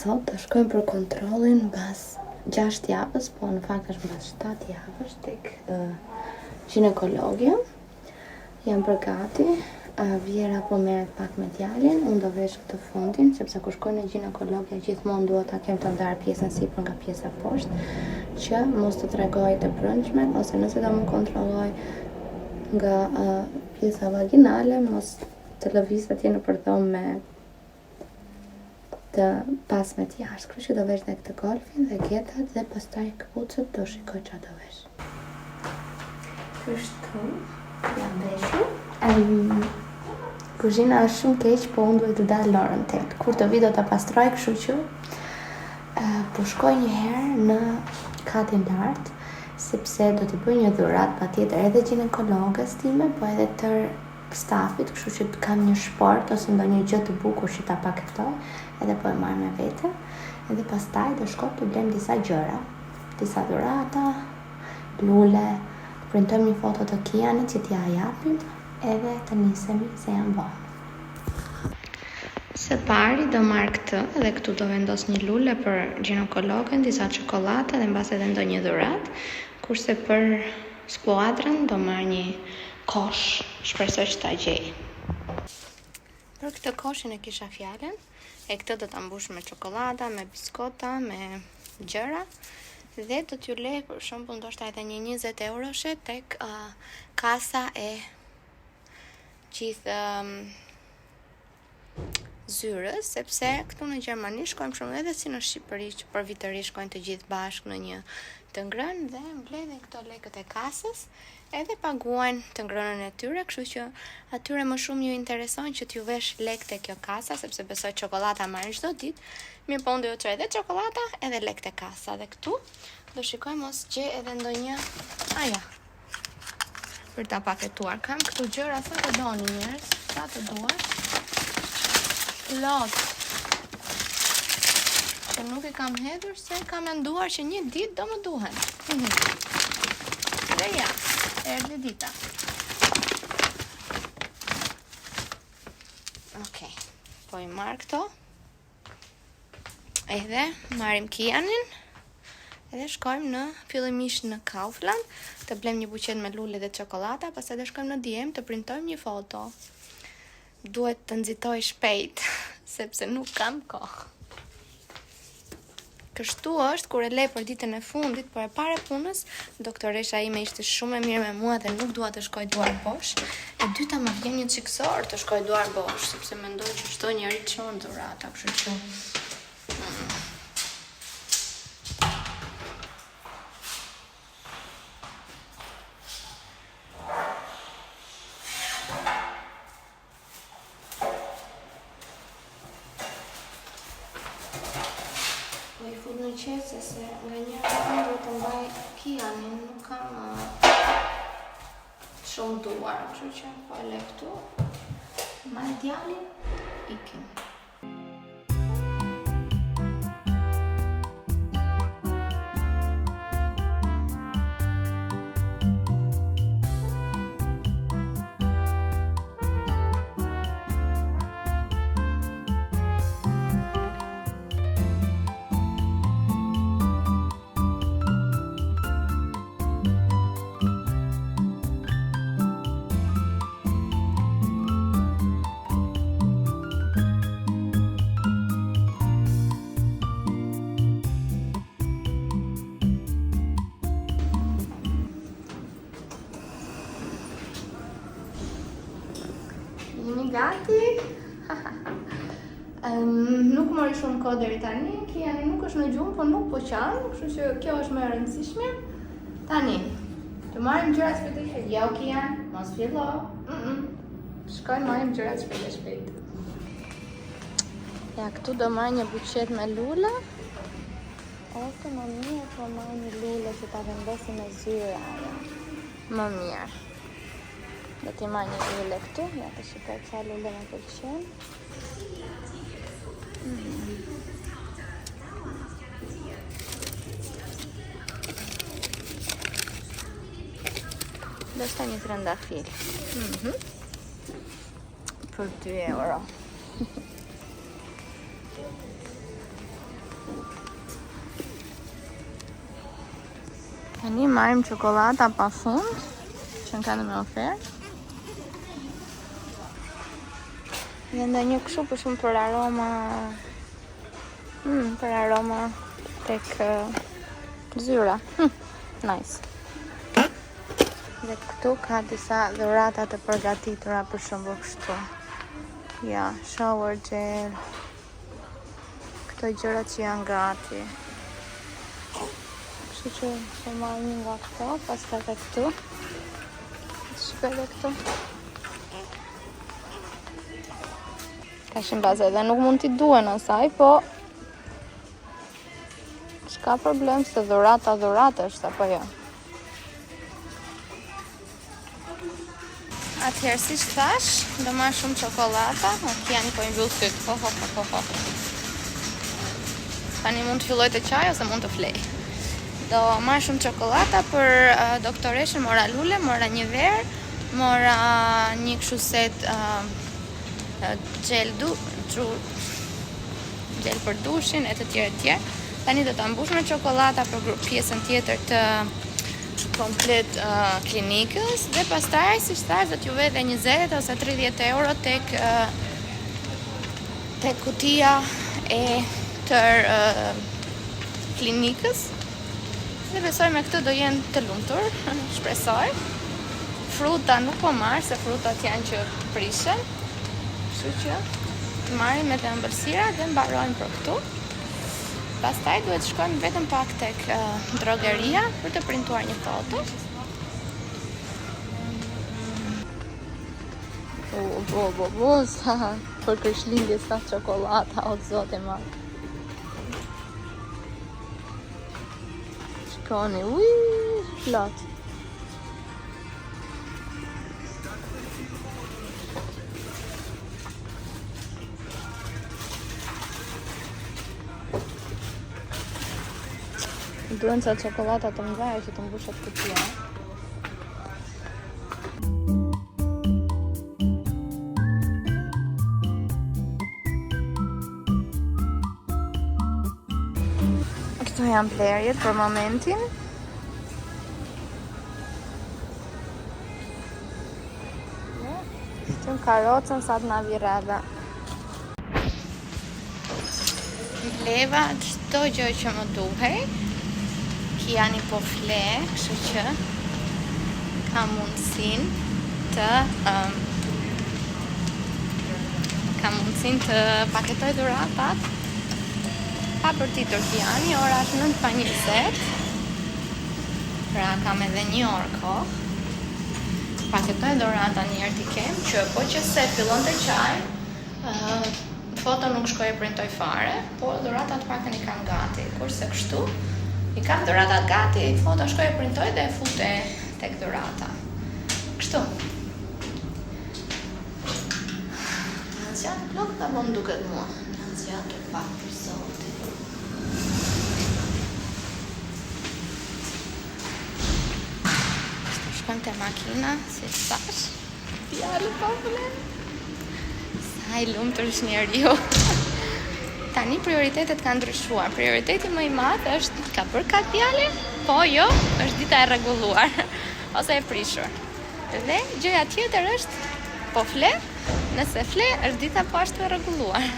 Sot të shkojmë për kontrollin mbas 6 javës, po në fakt është mbas 7 javësh tek ginekologja. Jam përgati, Vjera po merret pak me djalin, unë do vesh këtë fundin, sepse kur shkoj në ginekologja gjithmonë duhet ta kem të ndarë pjesën sipër nga pjesa poshtë, që mos të tregoj të brendshmet, ose nëse do më kontrolloj nga pjesa vaginale, mos të lëviz atje në përdhom me të pasme të jashtë. Kështu që do vesh dhe këtë golfin dhe getat dhe pastaj këpucët do shikoj çfarë do vesh. Kështu, jam veshur. Kuzhina është shumë keq, po unë duhet të dal në orën 8. Kur të vi do ta pastroj, kështu që po shkoj një herë në katin lart, sepse do t'i bëj një dhuratë patjetër edhe ginekologës time, po edhe tër stafit, kështu që kam një shport ose ndonjë gjë të bukur që ta pakettoj, edhe po e marr me vete. Edhe pastaj do shkoj të blem disa gjëra, disa dhurata, lule, printojmë një foto të Kianit që t'ja japim, edhe të nisemi se jam vonë. Së pari do marr këtë, edhe këtu do vendos një lule për ginekologën, disa çokoladë dhe mbas edhe ndonjë dhuratë, kurse për skuadrën do marr një kosh, shpresoj që ta gjej. Për këtë koshin e kisha fjalën, e këtë do ta mbush me çokolada, me biskota, me gjëra, dhe do t'ju lej për shembull ndoshta edhe një 20 euroshe tek kasa e gjithë zyrës, sepse këtu në Gjermani shkojmë shumë edhe si në Shqipëri, që për vitëri shkojnë të gjithë bashkë në një të ngrënë dhe mbledhin këto lekët e kasës, edhe paguajnë të ngrënën e tyre, kështu që atyre më shumë ju intereson që t'ju vesh lekët e kjo kasa, sepse besoj çokolata marrin çdo ditë, mirë po unë do ju çoj edhe çokolata edhe lekët e kasa, dhe këtu do shikoj mos gjej edhe ndonjë për ta paketuar. Kam këtu gjëra sa të doni njerëz, sa të duash. Lot. Që nuk i kam hedhur se kam menduar që një ditë do më duhen. Dhe ja, erdhi dita. Okej, po i marr këto. Edhe marrim Kianin. Edhe shkojmë fillimisht në Kaufland, të blem një buqet me lule dhe çokolata, pastaj do shkojmë në DM të printojmë një foto. Duhet të nxitoj shpejt, sepse nuk kam kohë. Kështu është kur e lej për ditën e fundit, por e pare punës, doktoresha ime ishte shumë e mirë me mua dhe nuk dua të shkoj duar bosh. E dyta më vjen një çiksor të shkoj duar bosh, sepse mendoj që çdo njeri çon dhurata, kështu që se nga një duhet të mbaj Kianin, nuk kam shumë duar, kështu që po e le këtu, mbaj djalin, ikim. Gati. Nuk mori shumë kohë deri tani, Kiani nuk është në gjumë, po nuk po qan, kështu që kjo është më e rëndësishme. Tani, të marrim gjërat shpejt e shpejt. Jo Kian, mos fillo. Shkoj marrim gjërat shpejt e shpejt. Ja, këtu do marr një buqet me lule, Ose më mirë po marr një lule që ta vendosi me zyra ajo. Më mirë. Do t'i marr një lule këtu, ja të shikoj çfarë lule më pëlqen. Do shta një trëndafil. Për 2 euro. Tani marrim çokolata pa fund, që në kanë me ofertë. Dhe ndonjë kështu për shumë për aroma tek zyra. Nice. Dhe këtu ka disa dhurata të përgatitura për shembull kështu. Ja, shower gel. Këto gjërat që janë gati. Kështu që marr një nga këto, pastaj edhe këtu. Shikoj edhe këtu. Tashin bazë edhe nuk mund t'i duen asaj, po s'ka problem se dhurata është, apo jo. Atëherë, si që thash, do marr shumë çokolata, Kiani po i mbyll syt, ho. Tani mund të filloj të qaj ose mund të flej. Do marr shumë çokolata për doktoreshën, mora lule, mora një verë, mora një kështu set gel për dushin e të tjerë. Tani do ta mbush me çokolata për pjesën tjetër të komplet klinikës dhe pastaj siç thash do t'ju vë edhe 20 ose 30 euro tek kutia e tër klinikës. Dhe besoj me këtë do jenë të lumtur, shpresoj. Fruta nuk po marr se frutat janë që prishen. Kështu që marrim edhe ëmbëlsira dhe mbarojmë për këtu. Pastaj duhet shkojmë vetëm pak tek drogeria për të printuar një foto. Sa për Krishtlindje sa çokolata, o zote ma. Shkoni, plot. Duhen ca çokolata të mëdha që të mbushet kutia. Këto janë plerjet për momentin. Këtu karocën sa të na virreve. Leva çdo gjë që më duhej. Kiani po fle, kështu që ka mundësinë të paketoj dhuratat. Pa përtitur Kiani, ora është 9:20. Pra kam edhe 1 orë kohë. Paketoj dhurata një herë t'i kem, që po që se fillon të qaj, foto nuk shkoj e printoj fare, po dhuratat pakën i kam gati, kurse kështu i kam dhuratat gati, foto shkoj e printoj dhe e fute tek dhurata. Kështu. Në zjatë plok të bom duket mua. Në zjatë të pak për zote. Kështu shkojmë të makina, si thash. Djallë po vlen. Sa i lumë të është njeriu. Tani prioritetet kanë ndryshuar. Prioriteti më i madh është ka bërë kat djale, po jo, është dita e rregulluar ose e prishur. Dhe gjëja tjetër është po fle, nëse fle është dita po ashtu e rregulluar.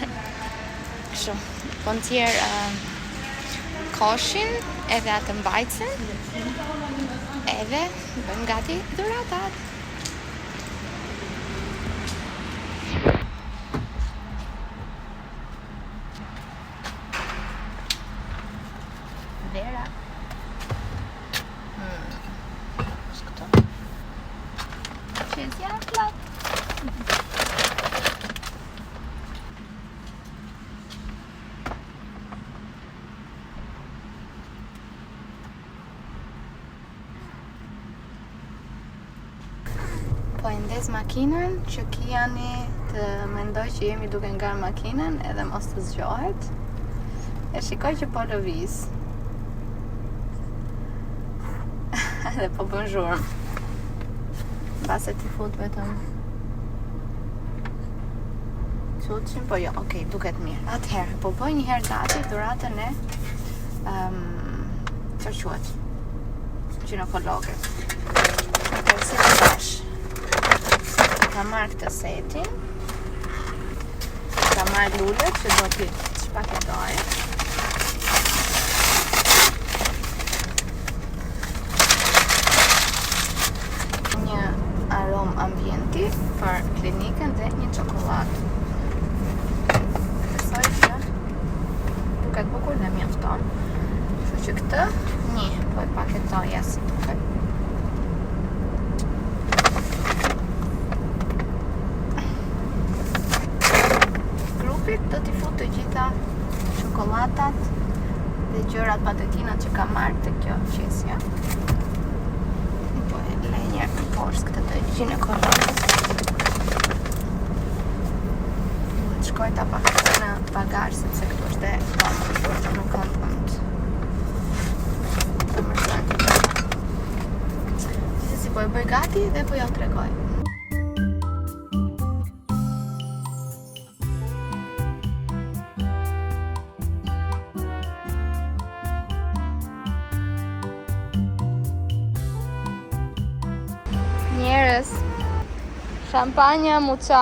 Kështu, po nxjerr koshin edhe atë mbajtsen, edhe bëjmë gati dhuratat. Vera. Këto. Qezja plot. vendes makinën që Kiani të mendoj që jemi duke ngar makinën edhe mos të zgjohet. E shikoj që po lëviz. Edhe po bën zhurmë. Mbase ti fut vetëm çuçin, po jo, okay, duket mirë. Atëherë, po bëj një herë gati dhuratën e çfarë quhet? Ginekologe. Atëherë si të bash. Ka marrë këtë setin. Ka marrë lullet që do t'i shpaketoj. Një arom ambienti për klinikën dhe një çokoladë. Besoj që duket bukur dhe mjafton. Kështu që këtë po e paketoja si duket. Do t'i fut të gjitha shokoladat dhe gjërat patekinat që ka marrë të kjo qesja. Po e lej njerë në poshtë këtë të ginekologës. Duhet shkoj ta paketoj në bagazh sepse këtu është e tonë, nuk kam fund. Të mërzoj. Si po e bëj gati dhe po ja u tregoj. Njerës, shampanja muça.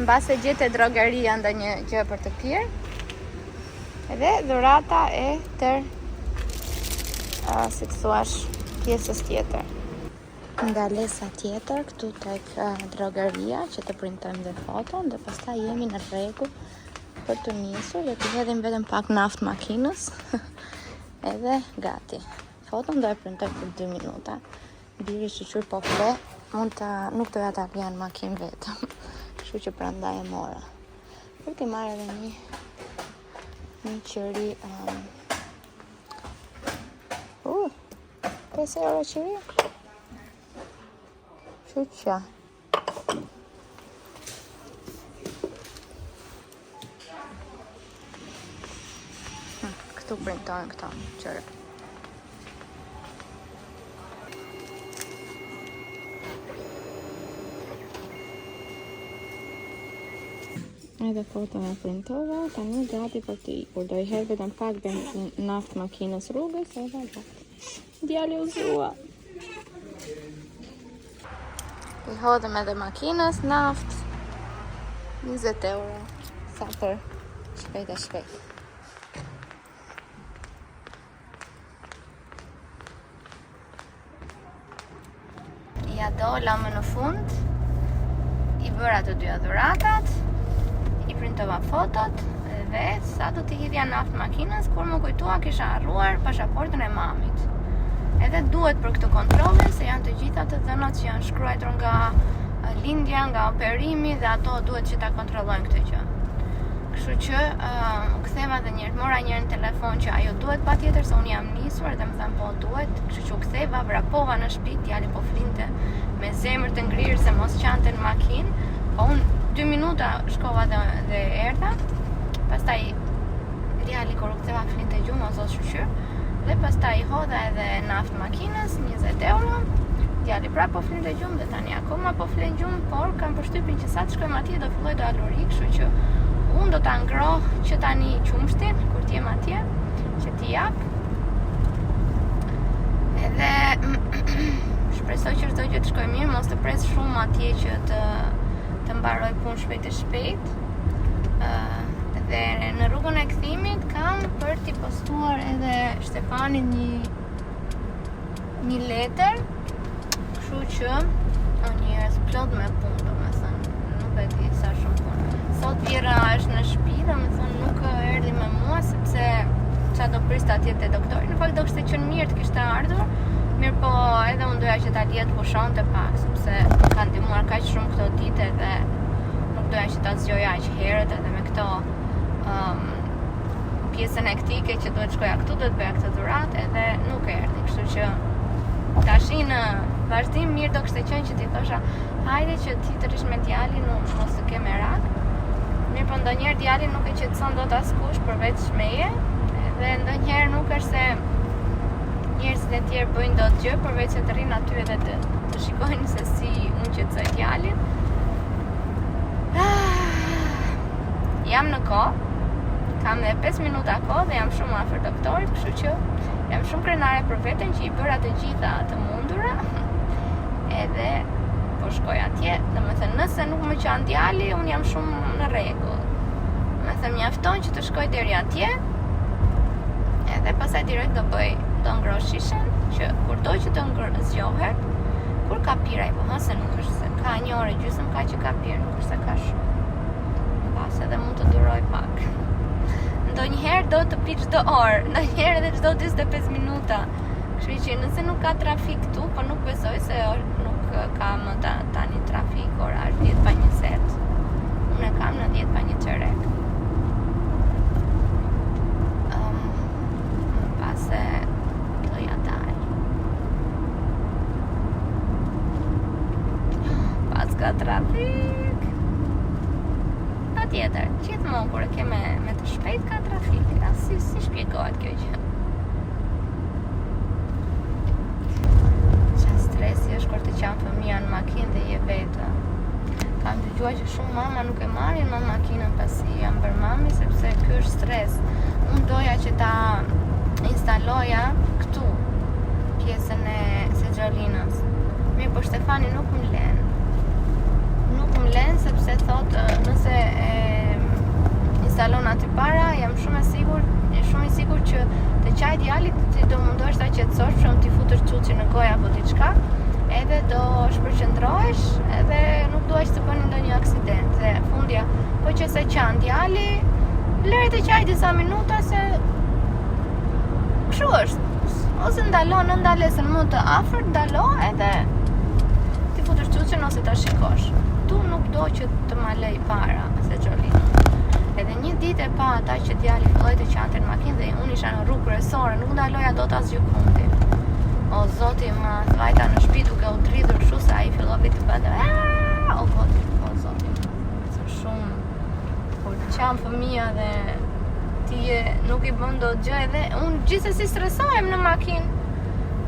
Mbase gjete drogeria ndonjë gjë për të pirë. Edhe dhurata e si të thuash, pjesës tjetër. Ndalesa tjetër këtu tek drogeria që të printojmë dhe foton dhe pastaj jemi në rregull për të nisur dhe të hedhim vetëm pak naftë makinës. Edhe gati. Foton do e printoj për 2 minuta. Biri shqyr po fle, nuk doja ta lja në makinë vetëm. Kështu që prandaj e mora. Për t'i marrë edhe një qëri 5 euro qëri. Qyqja. Këtu printojnë këto qërë. Edhe foto e printova, tani gati për të ikur. Do I hedh vetëm pak naftë makinës rrugës, edhe gati. Djali u zua. I hodhëm edhe makinës naftë. 20 euro. Sa për shpejt e shpejt. Ja dola më në fund. I bëra të dyja dhuratat. I printova fotot dhe sa do t'i hidhja naftë makinës, kur më kujtua kisha harruar pasaportën e mamit. Edhe duhet për këtë kontrollin se janë të gjitha të dhënat që janë shkruar nga lindja, nga operimi dhe ato duhet që ta kontrollojnë këtë gjë. Kështu që u ktheva edhe një herë, mora një herë në telefon që ajo duhet patjetër se unë jam nisur dhe më thanë po duhet, kështu që u ktheva, vrapova në shtëpi, djali po flinte me zemër të ngrirë se mos qante në makinë, po unë 2 minuta shkova dhe erdha. Pastaj djali kur u ktheva flinte gjumë o zot shoqyr. Dhe pastaj i hodha edhe naftë makinës, 20 euro. Djali prapë po flinte gjumë dhe tani akoma po flen gjumë, por kam përshtypjen që sa të shkojmë atje do filloj do aluri, kështu që unë do ta ngroh që tani qumshtin kur t'jem atje, që t'i jap. Edhe shpresoj që çdo gjë të shkojë mirë, mos të pres shumë atje që të mbaroj punë shpejt e shpejt. Dhe në rrugën e kthimit kam për t'i postuar edhe Shtefanit një letër, kështu që njerëz plot me punë, domethënë, nuk e di sa shumë punë. Sot Vira është në shtëpi, domethënë nuk erdhi me mua sepse ça do priste atje te doktori. Në fakt do kishte qenë mirë të kishte ardhur, mirë po edhe unë doja që ta lije të pushonte pak, sepse ka ndihmuar kaq shumë këto ditë dhe nuk doja që ta zgjoja aq herët edhe me këto pjesën ektike që duhet shkoja këtu, duhet bëja këtë dhuratë edhe nuk erdhi, kështu që tashi në vazhdim mirë do kishte qenë që ti thosha hajde që ti të rish me djalin mos të ke merak. Mirë po ndonjëherë djali nuk e qetëson dot askush përveç meje, dhe ndonjëherë nuk është se njerëzit e tjerë bëjnë dot gjë përveç se të rrinë aty edhe të shikojnë se si unë qetësoj djalin. Jam në kohë, kam edhe 5 minuta kohë dhe jam shumë afër doktorit, kështu që jam shumë krenare për veten që i bëra të gjitha të mundura. Edhe po shkoj atje, domethënë nëse nuk më qan djali, unë jam shumë në rregull. Domethënë mjafton që të shkoj deri atje. Edhe pastaj direkt do ngroh shishën, që kurdo që të zgjohet, kur ka piraj, po se nuk është se ka 1 orë gjysmë ka që ka pirë, nuk është se ka shumë. Pas edhe mund të duroj pak. Ndonjëherë do të pi çdo orë, ndonjëherë edhe çdo 45 minuta. Kështu që nëse nuk ka trafik këtu, po nuk besoj se nuk ka më tani trafik orar 10:20. Unë kam në 10:20. Pas e do ja dal. Pas ka trafik. Tjetër, gjithmonë kur e ke me të shpejt ka trafik, si shpjegohet kjo gjë. Qa stresi është kur të qanë fëmija në makinë dhe je vetë. Kam dëgjuar që shumë mama nuk e marrin më makinën pasi janë bërë mami, sepse ky është stres. Unë doja që ta instaloja këtu pjesën e Sexolinës. Mirë, po Shtefani nuk më len. Sepse thot nëse instalon aty para, jam shumë i sigurt që të qaj djalit ti do mundohesh ta qetësosh, shumë ti futësh çuçi në gojë apo diçka, edhe do shpërqendrohesh, edhe nuk duhesh të bëni ndonjë aksident. Dhe fundja, po që se qan djali, lëre të qaj disa minuta se kështu është. Ose ndalo në ndalesën më të afërt, ndalo edhe ti futësh çuçin ose ta shikosh. Tu nuk do që të ma lej para se Xholina. Edhe një ditë e pa ata që djali filloi të qante në makinë dhe unë isha në rrugë kryesore, nuk ndaloja dot as gjikundi. O zoti ma vajta në shtëpi duke u dridhur kështu se ai filloi të bënte. O zoti. Sa shumë kur qam fëmia dhe ti nuk i bën dot gjë edhe unë gjithsesi stresohem në makinë.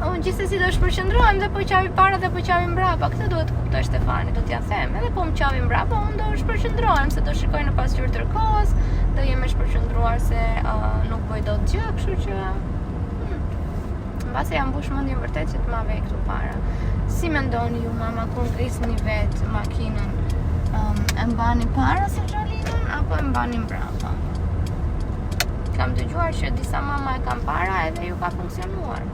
Unë gjithsesi do shpërqendrohem dhe po qavi para dhe po qavi mbrapa. Këtë duhet të kuptoj Shtefani, do t'ja them. Edhe po më qavi mbrapa, unë do shpërqendrohem se do shikoj në pasqyrë tërkohës, do jem e shpërqendruar se nuk bëj dot gjë, kështu që mbase jam mbush mendjen vërtet që të ma vej këtu para. Si mendoni ju mama kur ngrisni vetë makinën? E mbani para se Xholinën apo e mbani mbrapa? Kam dëgjuar që disa mama e kanë para edhe ju ka funksionuar.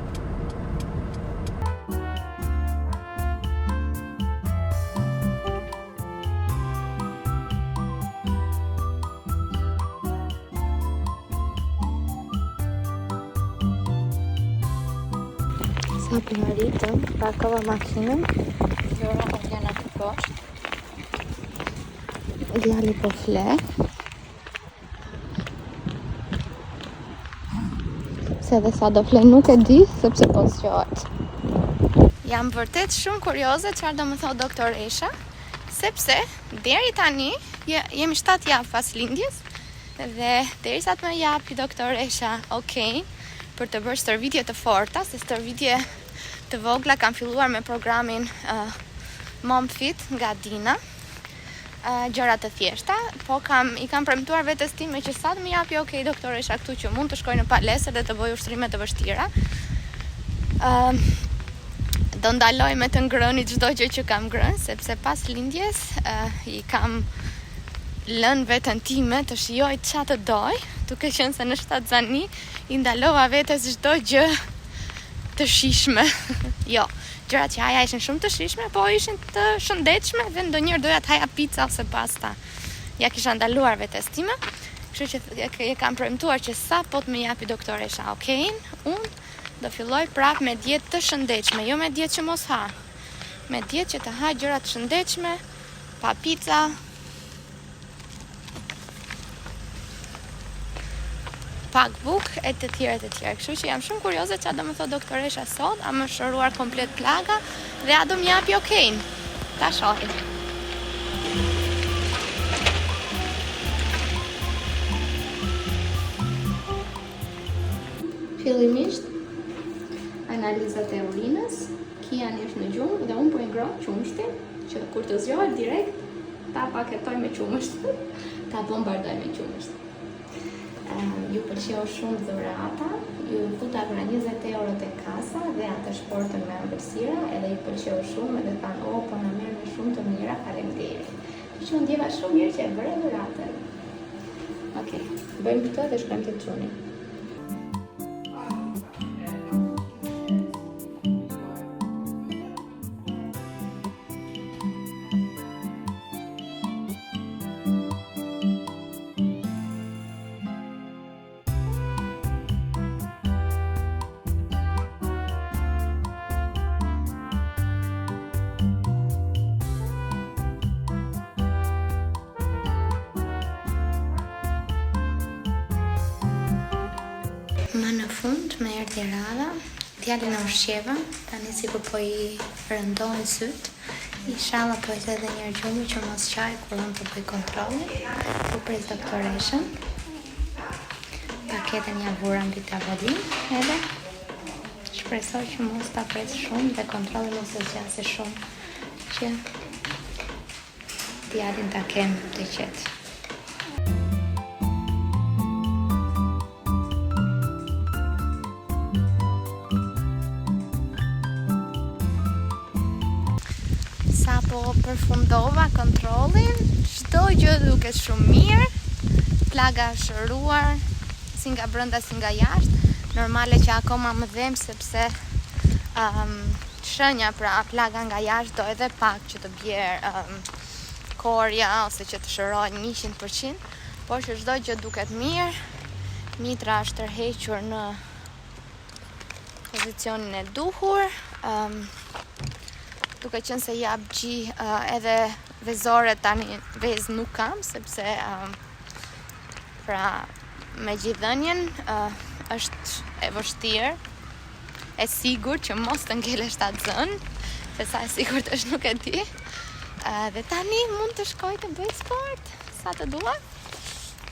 Sa për arritëm, parkova makinën, Zora po vjen aty poshtë. Djali po fle. Se edhe sa do fle nuk e di, sepse po zgjohet. Jam vërtet shumë kurioze çfarë do më thot doktor Esha, sepse deri tani jemi 7 javë pas lindjes dhe derisa të më japi doktor Esha okay për të bërë stërvitje të forta, se stërvitje të vogla kam filluar me programin Mom Fit nga Dina, gjëra të thjeshta, po i kam premtuar vetes time që sa të më japi okay doktor Esha këtu që mund të shkoj në palestër dhe të bëj ushtrime të vështira. Do ndaloj me të ngrënit çdo gjë që kam ngrënë, sepse pas lindjes i kam lënë veten time të shijoj çfarë të doj, duke qenë se në shtatzani i ndalova vetes çdo gjë të shishme. Jo, gjërat që haja ishin shumë të shishme, po ishin të shëndetshme dhe ndonjëherë doja të haja pizza ose pasta. Ja kisha ndaluar vetes time, kështu që e kam premtuar që sa po të më japi doktor Esha okay, unë do filloj prap me dietë të shëndetshme, jo me dietë që mos ha. Me dietë që të ha gjëra të shëndetshme, pa pizza. pak bukë e të tjera. Kështu që jam shumë kurioze çfarë do më thotë doktoresha sot, a më shëruar komplet plaga dhe a do më japi okejn. Ta shohim. Fillimisht analizat e urinës, Kiani është në gjumë dhe unë po e ngroj qumshtin, që kur të zgjohet direkt ta paketoj me qumësht, ta bombardoj me qumësht. Ju pëlqeu shumë dhurata, ju futa pra 20 euro te kasa dhe atë shportën me ëmbëlsira, edhe ju pëlqeu shumë edhe thanë, "O, po na merr me shumë të mira, faleminderit." Që unë ndjeva shumë mirë që e bëre dhuratën. Okej, bëjmë këtë dhe shkojmë te çuni. Më në fund me erdhi radha, djalin e ushqeva, tani sikur po I rëndohen syt. Inshallah po I the edhe një herë gjumi që mos qaj kur unë po bëj kontrollin. Po pres doktoreshën. Paketën ja vura mbi tavolin, edhe shpresoj që mos ta pres shumë dhe kontrolli mos të zgjasë shumë, që djalin ta kem të qetë. Sa po përfundova kontrollin, çdo gjë duket shumë mirë, plaga është shëruar, si nga brenda si nga jashtë, normale që akoma më dhem sepse shenja pra plaga nga jashtë do edhe pak që të bjerë korja ose që të shërohet 100%, por që çdo gjë duket mirë, mitra është tërhequr në pozicionin e duhur, duke qenë se jap gji edhe vezore tani vez nuk kam, sepse pra me gjithënjen është e vështirë, e sigur që mos të ngelesh ta zën, se sa e sigurt është nuk e di. Dhe tani mund të shkoj të bëj sport, sa të dua.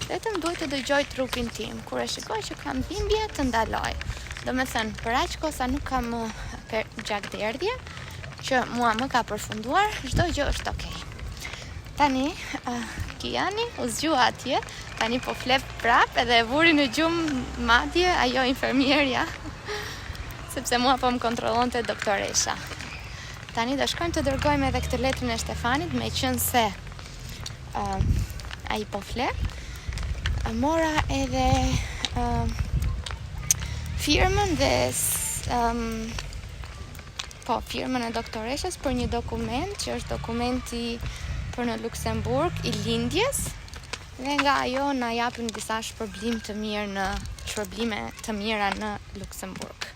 Vetëm duhet të dëgjoj trupin tim, kur e shikoj që kam dhimbje të ndaloj. Do me thënë, për aq kosa nuk kam gjakderdhje, që mua më ka përfunduar, çdo gjë është okej. Tani, Kiani u zgjua atje, tani po flep prap edhe e vuri në gjumë madje ajo infermierja, sepse mua po më kontrollonte doktoresha. Tani do shkojmë të dërgojmë edhe këtë letrën e Shtefanit, me qenë se ai po flep. Mora edhe firmën dhe firmën e doktoreshës për një dokument që është dokumenti për në Luksemburg I lindjes, dhe nga ajo na japin disa shpërblime të mira në Luksemburg.